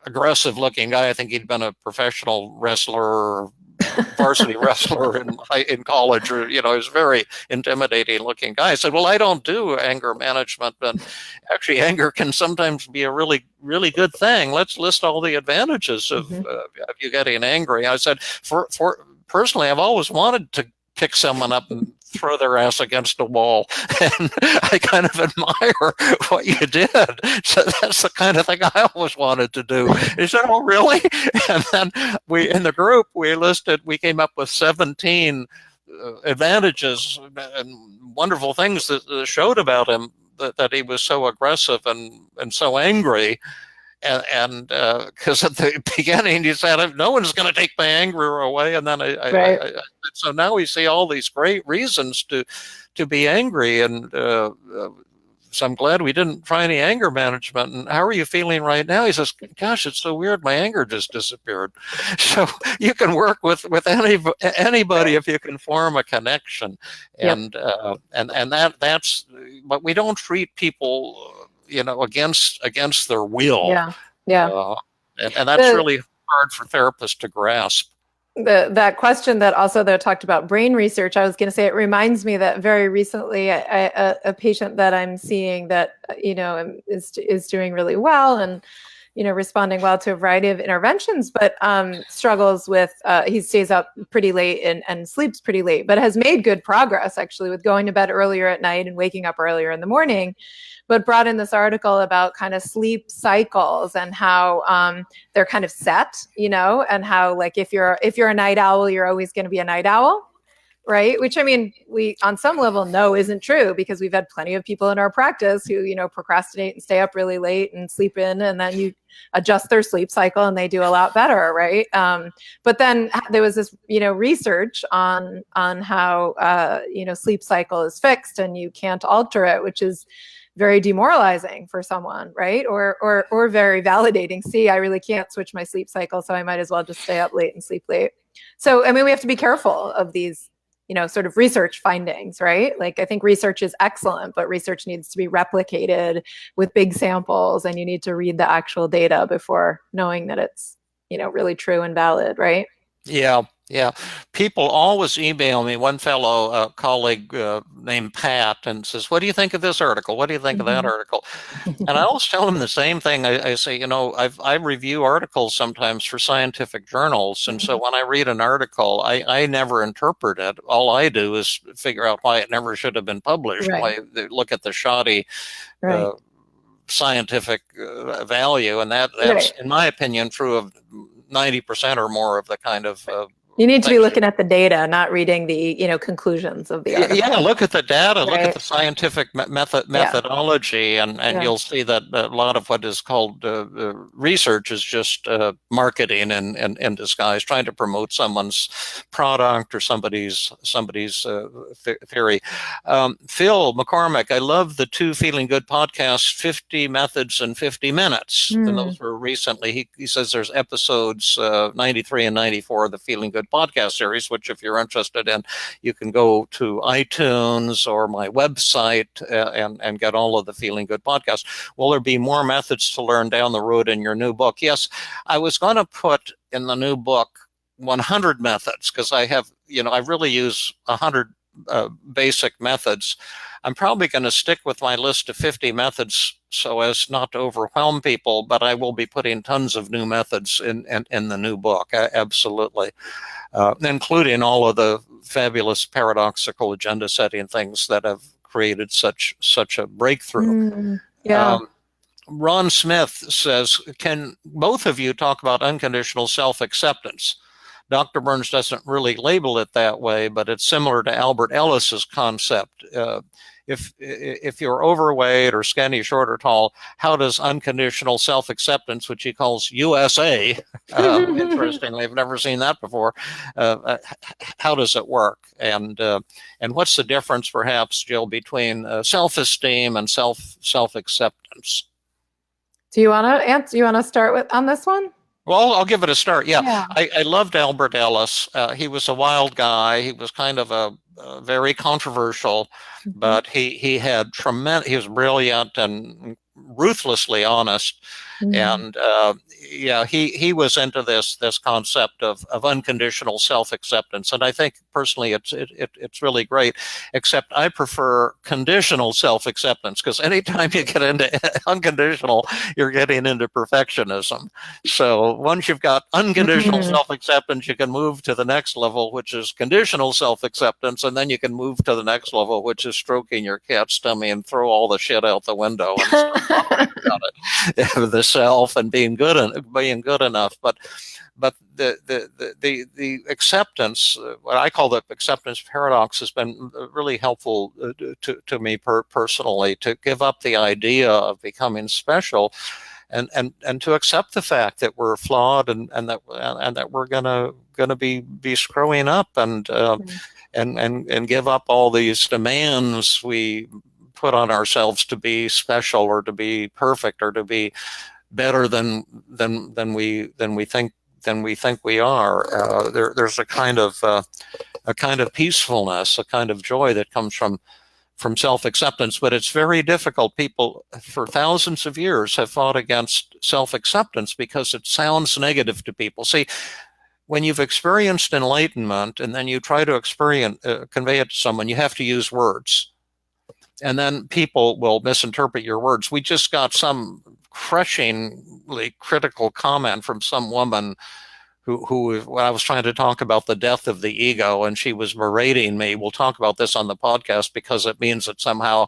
aggressive looking guy. I think he'd been a professional wrestler or varsity wrestler in college, or, he was a very intimidating looking guy. I said, well, I don't do anger management, but actually anger can sometimes be a really, really good thing. Let's list all the advantages of you getting angry. I said, for personally, I've always wanted to pick someone up and throw their ass against a wall, and I kind of admire what you did. So that's the kind of thing I always wanted to do. He said, oh, really? And then in the group, we came up with 17 advantages and wonderful things that showed about him, that he was so aggressive and so angry. And because at the beginning he said, no one's going to take my anger away, and then so now we see all these great reasons to be angry, and so I'm glad we didn't try any anger management. And how are you feeling right now? He says, gosh, it's so weird, my anger just disappeared. So you can work with anybody if you can form a connection, and that's. But we don't treat people against their will. And that's really hard for therapists to grasp. That question that also though talked about brain research, I was going to say, it reminds me that very recently a patient that I'm seeing that is doing really well and responding well to a variety of interventions, but struggles with he stays up pretty late and sleeps pretty late, but has made good progress actually with going to bed earlier at night and waking up earlier in the morning. But brought in this article about kind of sleep cycles and how they're kind of set, and how, like, if you're a night owl, you're always going to be a night owl, right? Which, I mean, we on some level know isn't true, because we've had plenty of people in our practice who, procrastinate and stay up really late and sleep in, and then you adjust their sleep cycle and they do a lot better, right? But then there was this, research on how, sleep cycle is fixed and you can't alter it, which is very demoralizing for someone, right? Or very validating. See, I really can't switch my sleep cycle, so I might as well just stay up late and sleep late. So, I mean, we have to be careful of these, sort of research findings, right? Like, I think research is excellent, but research needs to be replicated with big samples, and you need to read the actual data before knowing that it's, really true and valid, right? Yeah, yeah. People always email me. One fellow colleague named Pat and says, "What do you think of this article? What do you think of that Mhm. article?" And I always tell him the same thing. I say, I review articles sometimes for scientific journals, and so Mhm. when I read an article, I never interpret it. All I do is figure out why it never should have been published. Right, Why they look at the shoddy right, uh, scientific value, and that's, right. in my opinion, true of 90% or more of the kind of You need to be things. looking at the data, not reading the, conclusions of the Yeah, article. look at the data, look at Right. the scientific Yeah. methodology, and Yeah. you'll see that a lot of what is called research is just marketing in disguise, trying to promote someone's product or somebody's theory. Phil McCormick, I love the two Feeling Good podcasts, 50 Methods and 50 Minutes. And Mm. those were recently, he says there's episodes 93 and 94 of the Feeling Good podcast series, which if you're interested in, you can go to iTunes or my website and get all of the Feeling Good podcasts. Will there be more methods to learn down the road in your new book? Yes, I was going to put in the new book 100 methods because I really use 100 basic methods. I'm probably going to stick with my list of 50 methods so as not to overwhelm people, but I will be putting tons of new methods in the new book. Absolutely. Including all of the fabulous paradoxical agenda setting things that have created such a breakthrough. Mm. Yeah. Um, Ron Smith says, "Can both of you talk about unconditional self-acceptance?" Dr. Burns doesn't really label it that way, but it's similar to Albert Ellis's concept. If you're overweight or skinny, short or tall, how does unconditional self-acceptance, which he calls USA, interestingly, I've never seen that before, how does it work? And what's the difference, perhaps, Jill, between self-esteem and self-acceptance? Do you want to answer? You want to start with on this one? Well, I'll give it a start. Yeah, Yeah. I loved Albert Ellis. He was a wild guy. He was kind of a very controversial, but he had tremendous. He was brilliant and ruthlessly honest, Mm. and yeah, he was into this concept of unconditional self acceptance, and I think personally it's really great. Except I prefer conditional self acceptance because anytime you get into unconditional, you're getting into perfectionism. So once you've got unconditional Mm. self-acceptance, you can move to the next level, which is conditional self-acceptance, and then you can move to the next level, which is stroking your cat's tummy and throw all the shit out the window and start talking about it, the self and being good enough. But the acceptance, what I call the acceptance paradox, has been really helpful to me personally, to give up the idea of becoming special and to accept the fact that we're flawed and that we're gonna be screwing up and give up all these demands we put on ourselves to be special or to be perfect or to be better than we think we are. There's a kind of peacefulness, a kind of joy that comes from self-acceptance, but it's very difficult. People for thousands of years have fought against self-acceptance because it sounds negative to people. See, when you've experienced enlightenment and then you try to convey it to someone, you have to use words. And then people will misinterpret your words. We just got some crushingly critical comment from some woman who when I was trying to talk about the death of the ego and she was berating me. We'll talk about this on the podcast because it means that somehow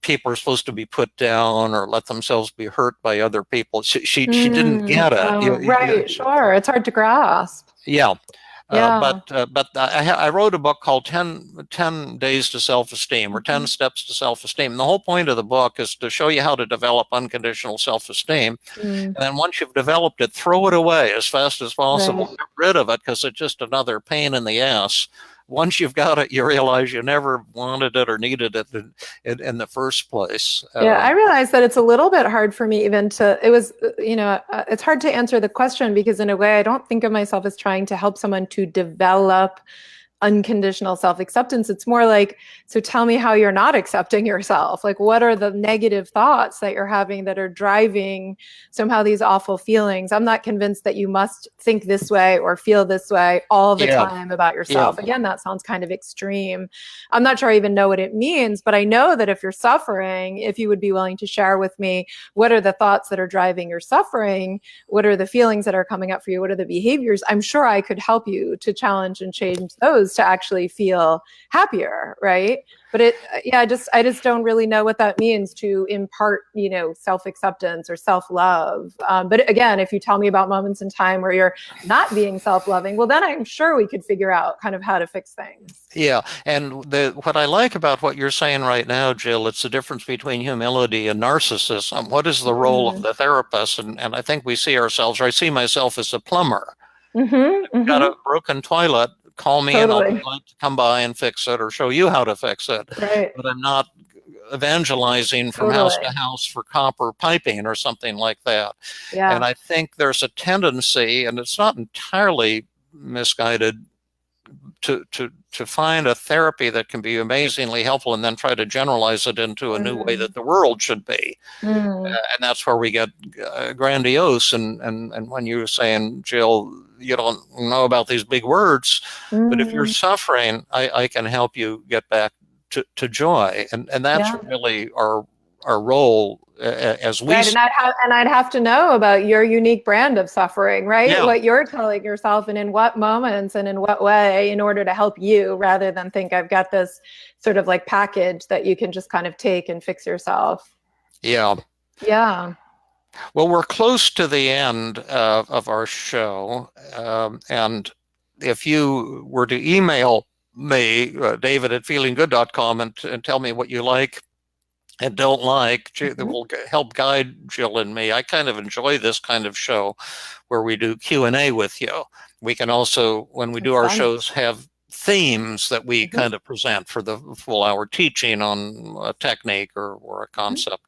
people are supposed to be put down or let themselves be hurt by other people. She didn't get it. Oh, right. Sure. It's hard to grasp. Yeah. Yeah. But I wrote a book called 10 Days to Self-Esteem or 10 Steps to Self-Esteem. And the whole point of the book is to show you how to develop unconditional self-esteem. Mm. And then once you've developed it, throw it away as fast as possible. Right. Get rid of it because it's just another pain in the ass. Once you've got it, you realize you never wanted it or needed it in the first place. Yeah, I realize that it's a little bit hard for me even to, it's hard to answer the question because in a way I don't think of myself as trying to help someone to develop unconditional self-acceptance. It's more like, so tell me how you're not accepting yourself. Like, what are the negative thoughts that you're having that are driving somehow these awful feelings? I'm not convinced that you must think this way or feel this way all the time about yourself. Again, that sounds kind of extreme. I'm not sure I even know what it means, but I know that if you're suffering, if you would be willing to share with me, what are the thoughts that are driving your suffering? What are the feelings that are coming up for you? What are the behaviors? I'm sure I could help you to challenge and change those to actually feel happier, right? But I just don't really know what that means to impart, self-acceptance or self-love. But again, if you tell me about moments in time where you're not being self-loving, well, then I'm sure we could figure out kind of how to fix things. Yeah, and what I like about what you're saying right now, Jill, it's the difference between humility and narcissism. What is the role of the therapist? And I think we see ourselves, or I see myself as a plumber. Got a broken toilet, call me and I'll be glad to come by and fix it or show you how to fix it. Right. But I'm not evangelizing from house to house for copper piping or something like that. Yeah. And I think there's a tendency, and it's not entirely misguided, to find a therapy that can be amazingly helpful and then try to generalize it into a new way that the world should be. And that's where we get grandiose. And when you were saying, Jill, you don't know about these big words, but if you're suffering, I can help you get back to joy. And that's really our role as we right, and I'd have to know about your unique brand of suffering, right? Yeah. What you're telling yourself and in what moments and in what way in order to help you, rather than think I've got this sort of like package that you can just kind of take and fix yourself. Yeah. Yeah. Well, we're close to the end of our show. And if you were to email me, david@feelinggood.com, and tell me what you like and don't like, that will help guide Jill and me. I kind of enjoy this kind of show where we do Q&A with you. We can also, when we do our shows, have themes that we kind of present for the full hour teaching on a technique or a concept.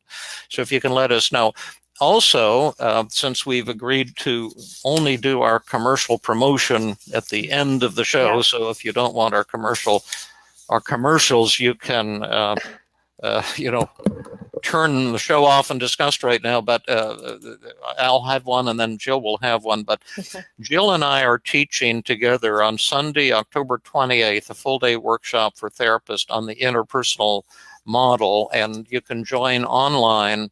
So if you can let us know. Also, since we've agreed to only do our commercial promotion at the end of the show, so if you don't want our commercials, you can turn the show off and discuss right now, but I'll have one and then Jill will have one. But Jill and I are teaching together on Sunday, October 28th, a full-day workshop for therapists on the interpersonal model, and you can join online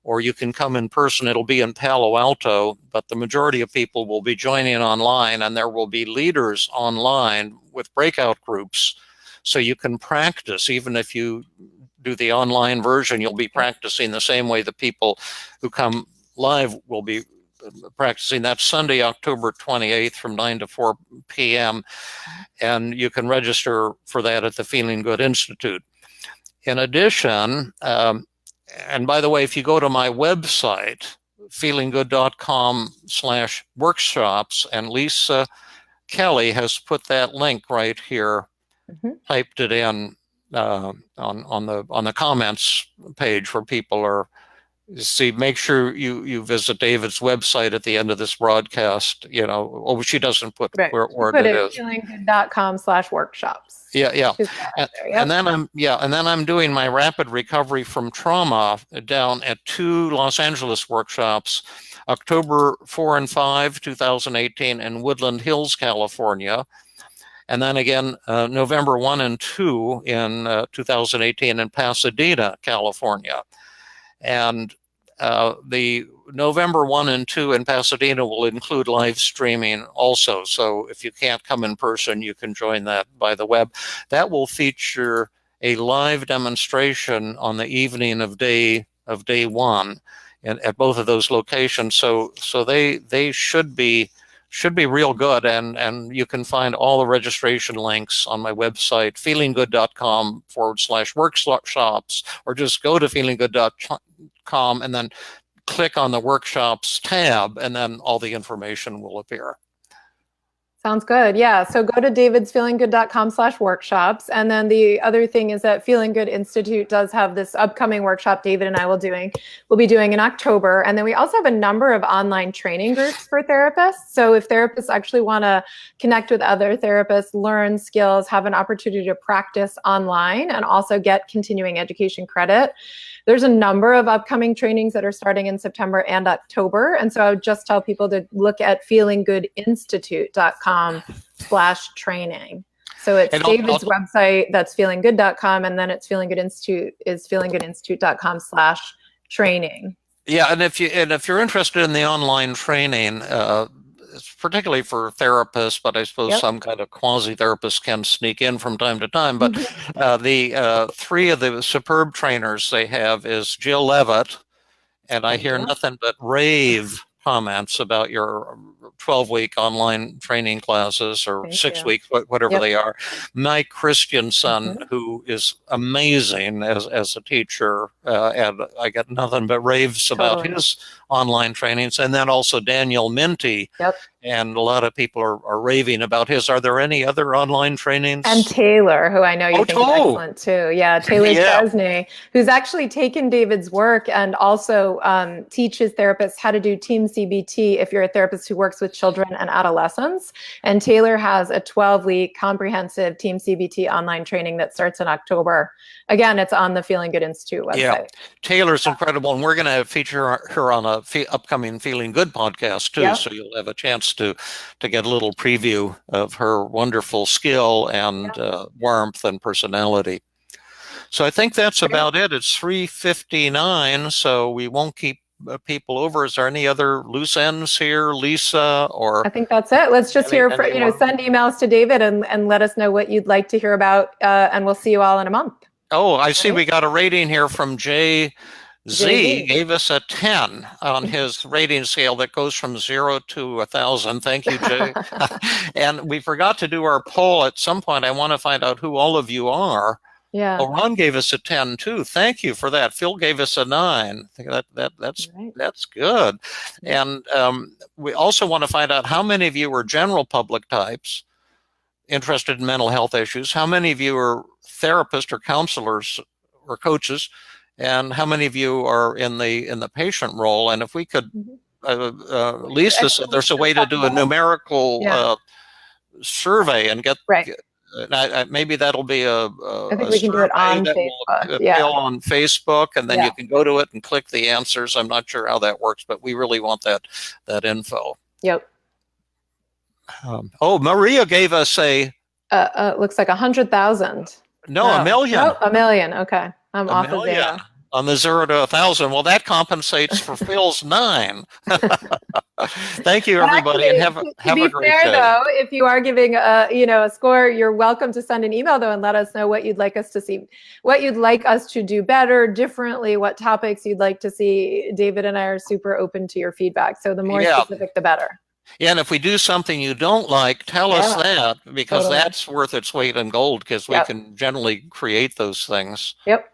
or you can come in person. It'll be in Palo Alto, but the majority of people will be joining online, and there will be leaders online with breakout groups, so you can practice. Even if you do the online version, you'll be practicing the same way the people who come live will be practicing. That's Sunday, October 28th from 9 to 4 p.m. And you can register for that at the Feeling Good Institute. In addition, and by the way, if you go to my website, feelinggood.com/workshops, and Lisa Kelly has put that link right here, typed it in on the comments page where people are. See, make sure you visit David's website at the end of this broadcast. She doesn't put where it is. feelinggood.com/workshops. Yeah. And then I'm doing my rapid recovery from trauma down at 2 Los Angeles workshops, October 4 and 5, 2018 in Woodland Hills, California. And then again, November 1 and 2 in 2018 in Pasadena, California. And the November 1 and 2 in Pasadena will include live streaming also. So if you can't come in person, you can join that by the web. That will feature a live demonstration on the evening of day 1 at both of those locations. So they should be real good, and you can find all the registration links on my website, feelinggood.com/workshops, or just go to feelinggood.com and then click on the workshops tab, and then all the information will appear. Sounds good. Yeah. So go to davidsfeelinggood.com/workshops. And then the other thing is that Feeling Good Institute does have this upcoming workshop David and I will be doing in October. And then we also have a number of online training groups for therapists. So if therapists actually want to connect with other therapists, learn skills, have an opportunity to practice online and also get continuing education credit, there's a number of upcoming trainings that are starting in September and October. And so I would just tell people to look at feelinggoodinstitute.com/training. So it's David's website, that's feelinggood.com, and then it's Feeling Good Institute is feelinggoodinstitute.com/training. Yeah, and if you're interested in the online training, it's particularly for therapists, but I suppose some kind of quasi-therapists can sneak in from time to time. But the three of the superb trainers they have is Jill Levitt, and I hear nothing but rave comments about your 12-week online training classes or 6 weeks, whatever they are. Mike Christensen, who is amazing as a teacher, and I get nothing but raves about his online trainings. And then also Daniel Minty, and a lot of people are raving about his. Are there any other online trainings? And Taylor, who I know you think is excellent too. Yeah, Taylor Chesney, who's actually taken David's work and also teaches therapists how to do Team CBT if you're a therapist who works with children and adolescents. And Taylor has a 12-week comprehensive Team CBT online training that starts in October. Again, it's on the Feeling Good Institute website. Yeah, Taylor's incredible, and we're going to feature her on a upcoming Feeling Good podcast too, so you'll have a chance to get a little preview of her wonderful skill and warmth and personality. So I think that's about it. It's 3:59, so we won't keep people over. Is there any other loose ends here, Lisa? Or I think that's it. Let's just hear from, send emails to David and let us know what you'd like to hear about, and we'll see you all in a month. Oh, I see. We got a rating here from Jay Z, gave us a 10 on his rating scale that goes from 0 to 1,000. Thank you, Jay. And we forgot to do our poll at some point. I want to find out who all of you are. Yeah. Well, Ron gave us a 10 too. Thank you for that. Phil gave us a 9. I think that's good. And we also want to find out how many of you are general public types interested in mental health issues, how many of you are therapists or counselors or coaches, and how many of you are in the patient role. And if we could, Lisa said there's a way to do a numerical survey and get maybe that'll be I think we can do it on Facebook. On Facebook, and then you can go to it and click the answers. I'm not sure how that works, but we really want that info. Yep. Maria gave us a. Looks like 100,000. No, 1 million. Oh, 1 million. Okay, I'm off of 0. On the 0 to 1,000. Well, that compensates for Phil's 9. Thank you, everybody, and have a great day. Though, if you are giving a score, you're welcome to send an email though and let us know what you'd like us to see, what you'd like us to do better, differently, what topics you'd like to see. David and I are super open to your feedback. So the more specific, the better. Yeah, and if we do something you don't like, tell us that, because that's worth its weight in gold, because we can generally create those things. Yep.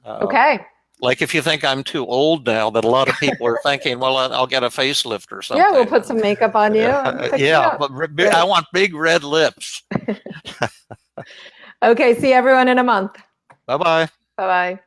Okay. Like if you think I'm too old now, that a lot of people are thinking, well, I'll get a facelift or something. Yeah, we'll put some makeup on you. But I want big red lips. Okay, see everyone in a month. Bye-bye. Bye-bye.